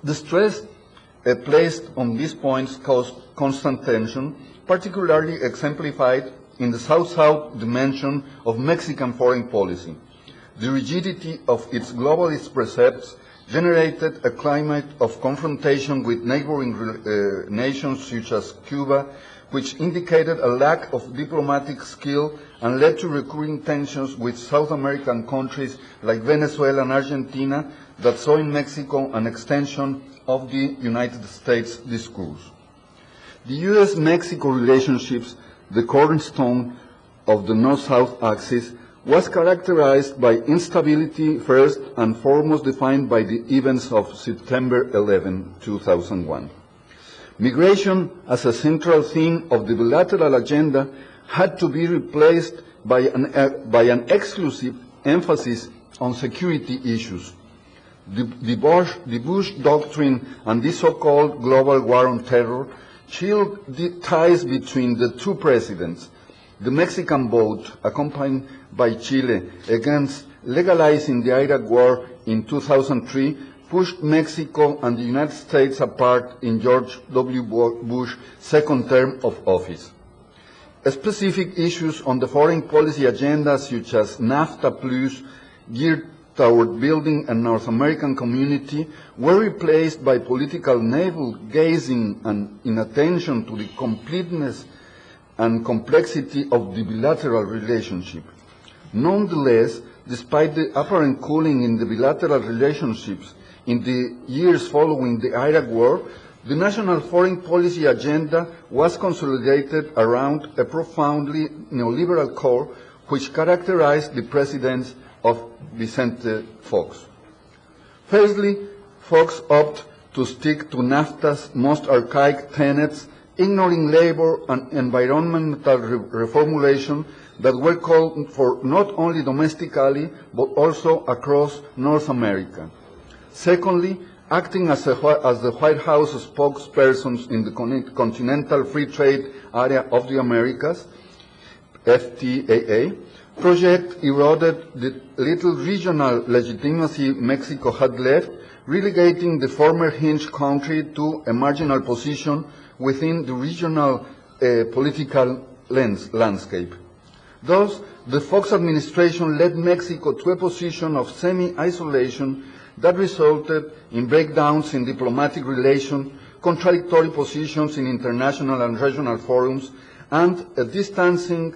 The stress placed on these points caused constant tension, particularly exemplified in the South-South dimension of Mexican foreign policy. The rigidity of its globalist precepts generated a climate of confrontation with neighboring nations such as Cuba, which indicated a lack of diplomatic skill and led to recurring tensions with South American countries like Venezuela and Argentina that saw in Mexico an extension of the United States discourse. The U.S.-Mexico relationships, the cornerstone of the North-South axis, was characterized by instability first and foremost defined by the events of September 11, 2001. Migration as a central theme of the bilateral agenda had to be replaced by an exclusive emphasis on security issues. The Bush doctrine and the so-called global war on terror chilled the ties between the two presidents. The Mexican vote, accompanied by Chile against legalizing the Iraq War in 2003, pushed Mexico and the United States apart in George W. Bush's second term of office. Specific issues on the foreign policy agenda, such as NAFTA Plus, geared toward building a North American community, were replaced by political navel-gazing and inattention to the completeness and complexity of the bilateral relationship. Nonetheless, despite the apparent cooling in the bilateral relationships in the years following the Iraq War, the national foreign policy agenda was consolidated around a profoundly neoliberal core which characterized the presidency of Vicente Fox. Firstly, Fox opted to stick to NAFTA's most archaic tenets, ignoring labor and environmental reformulation that were called for not only domestically but also across North America. Secondly, acting as the White House spokespersons in the Continental Free Trade Area of the Americas, FTAA, project eroded the little regional legitimacy Mexico had left, relegating the former hinge country to a marginal position within the regional political landscape. Thus, the Fox administration led Mexico to a position of semi-isolation that resulted in breakdowns in diplomatic relations, contradictory positions in international and regional forums, and a distancing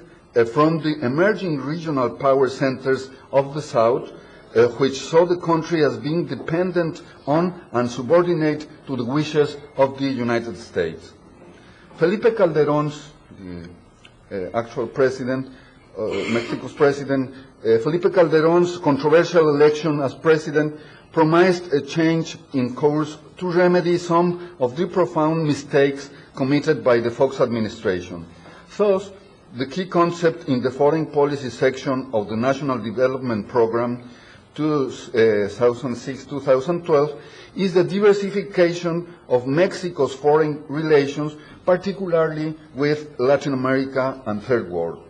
from the emerging regional power centers of the South, which saw the country as being dependent on and subordinate to the wishes of the United States. Felipe Calderón's, the actual president, Mexico's president, Felipe Calderón's controversial election as president promised a change in course to remedy some of the profound mistakes committed by the Fox administration. Thus, the key concept in the foreign policy section of the National Development Program 2006-2012 is the diversification of Mexico's foreign relations, particularly with Latin America and Third World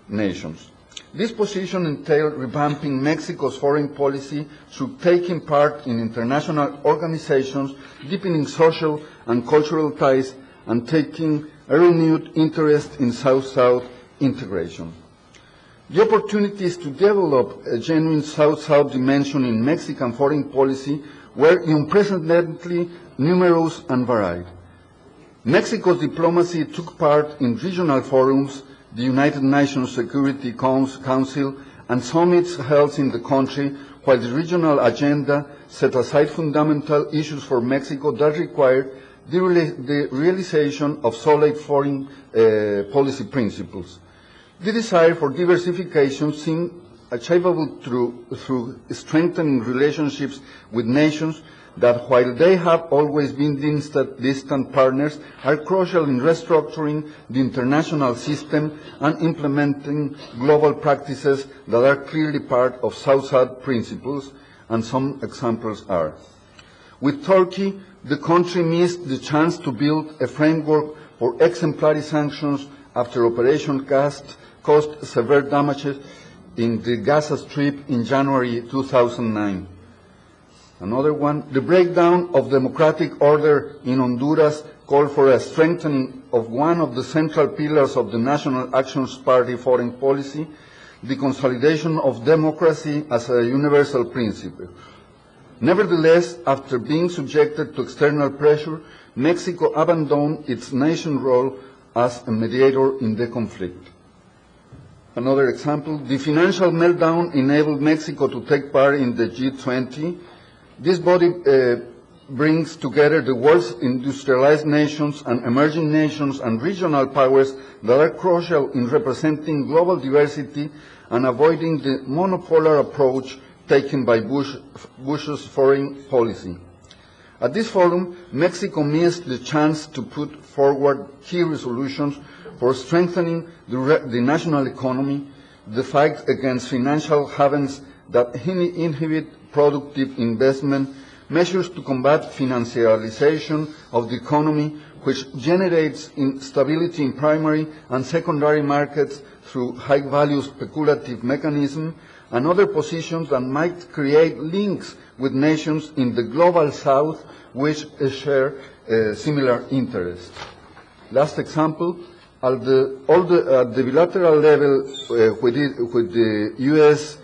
nations. This position entailed revamping Mexico's foreign policy through taking part in international organizations, deepening social and cultural ties, and taking a renewed interest in South-South integration. The opportunities to develop a genuine South-South dimension in Mexican foreign policy were unprecedentedly numerous and varied. Mexico's diplomacy took part in regional forums, the United Nations Security Council, and summits held in the country, while the regional agenda set aside fundamental issues for Mexico that required the realization of solid foreign policy principles. The desire for diversification seemed achievable through strengthening relationships with nations that, while they have always been distant partners, are crucial in restructuring the international system and implementing global practices that are clearly part of South-South principles, and some examples are. With Turkey, the country missed the chance to build a framework for exemplary sanctions after Operation Cast caused severe damages in the Gaza Strip in January 2009. Another one, the breakdown of democratic order in Honduras called for a strengthening of one of the central pillars of the National Action Party foreign policy, the consolidation of democracy as a universal principle. Nevertheless, after being subjected to external pressure, Mexico abandoned its nation role as a mediator in the conflict. Another example, the financial meltdown enabled Mexico to take part in the G20. This body brings together the world's industrialized nations and emerging nations and regional powers that are crucial in representing global diversity and avoiding the monopolar approach taken by Bush's foreign policy. At this forum, Mexico missed the chance to put forward key resolutions for strengthening the national economy, the fight against financial havens that inhibit productive investment, measures to combat financialization of the economy, which generates instability in primary and secondary markets through high-value speculative mechanisms, and other positions that might create links with nations in the global south which share similar interests. Last example, at the bilateral level with the U.S.,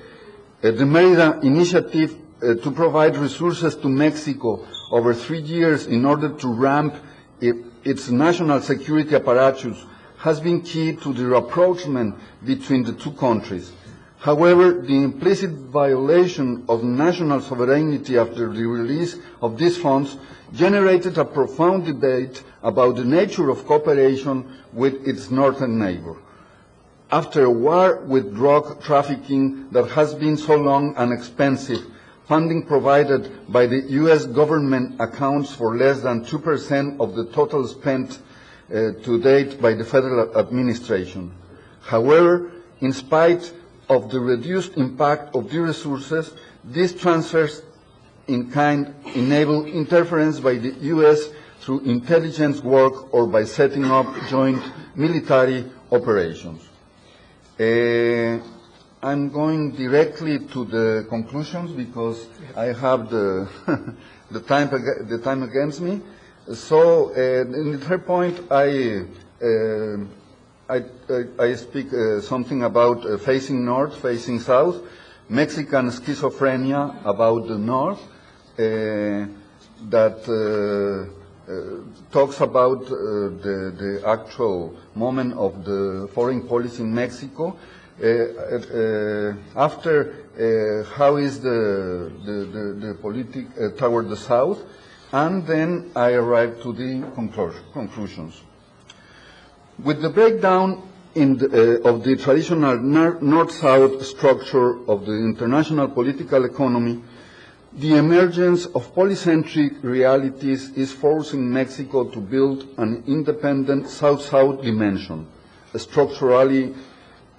the Merida initiative to provide resources to Mexico over 3 years in order to ramp its national security apparatus has been key to the rapprochement between the two countries. However, the implicit violation of national sovereignty after the release of these funds generated a profound debate about the nature of cooperation with its northern neighbor. After a war with drug trafficking that has been so long and expensive, funding provided by the U.S. government accounts for less than 2% of the total spent to date by the federal administration. However, in spite of the reduced impact of the resources, these transfers in kind enable interference by the U.S. through intelligence work or by setting up joint military operations. I'm going directly to the conclusions because I have the the time against me. So in the third point, I speak something about facing north, facing south, Mexican schizophrenia about the north, that talks about the actual moment of the foreign policy in Mexico. After how is the politics toward the south, and then I arrive to the conclusions. With the breakdown of the traditional north-south structure of the international political economy, the emergence of polycentric realities is forcing Mexico to build an independent south-south dimension, structurally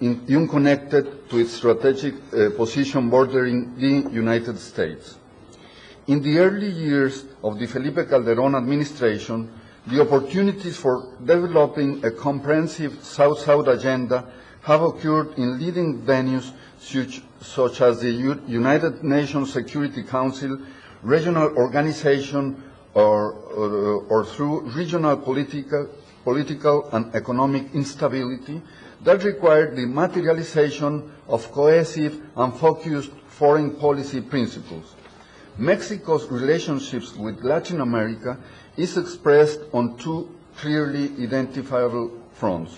unconnected to its strategic position bordering the United States. In the early years of the Felipe Calderón administration, the opportunities for developing a comprehensive South-South agenda have occurred in leading venues such as the United Nations Security Council, regional organization, or through regional political and economic instability that required the materialization of cohesive and focused foreign policy principles. Mexico's relationships with Latin America is expressed on two clearly identifiable fronts.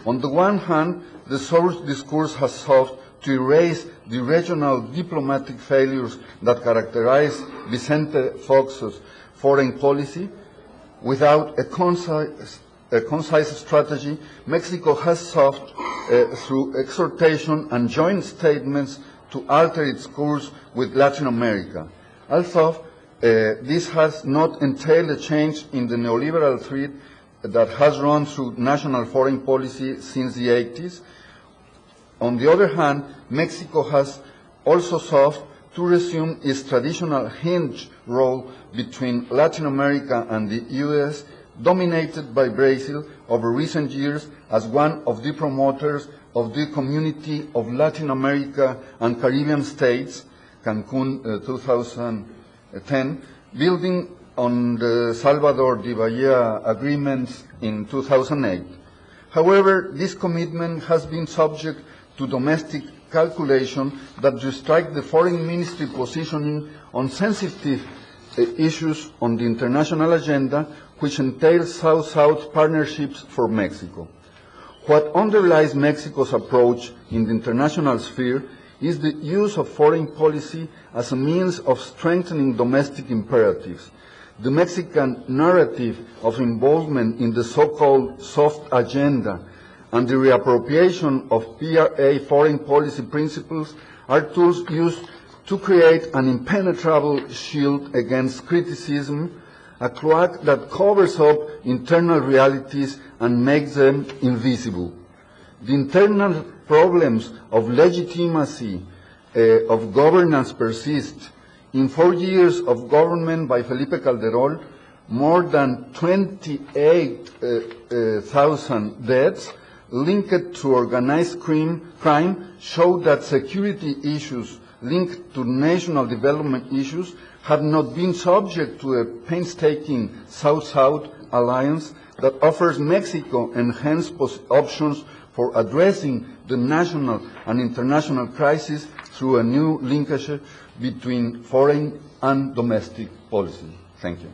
On the one hand, the source discourse has sought to erase the regional diplomatic failures that characterize Vicente Fox's foreign policy. Without a concise strategy, Mexico has sought, through exhortation and joint statements, to alter its course with Latin America. Although this has not entailed a change in the neoliberal thread that has run through national foreign policy since the 80s. On the other hand, Mexico has also sought to resume its traditional hinge role between Latin America and the U.S., dominated by Brazil over recent years as one of the promoters of the Community of Latin America and Caribbean States, Cancun 2000 10, building on the Salvador de Bahia agreements in 2008. However, this commitment has been subject to domestic calculation that restrict the foreign ministry positioning on sensitive issues on the international agenda, which entails South-South partnerships for Mexico. What underlies Mexico's approach in the international sphere is the use of foreign policy as a means of strengthening domestic imperatives. The Mexican narrative of involvement in the so-called soft agenda and the reappropriation of PRA foreign policy principles are tools used to create an impenetrable shield against criticism, a cloak that covers up internal realities and makes them invisible. The internal problems of legitimacy of governance persist. In 4 years of government by Felipe Calderón, more than 28,000 deaths linked to organized crime show that security issues linked to national development issues have not been subject to a painstaking South-South alliance that offers Mexico enhanced options for addressing the national and international crisis through a new linkage between foreign and domestic policy. Thank you.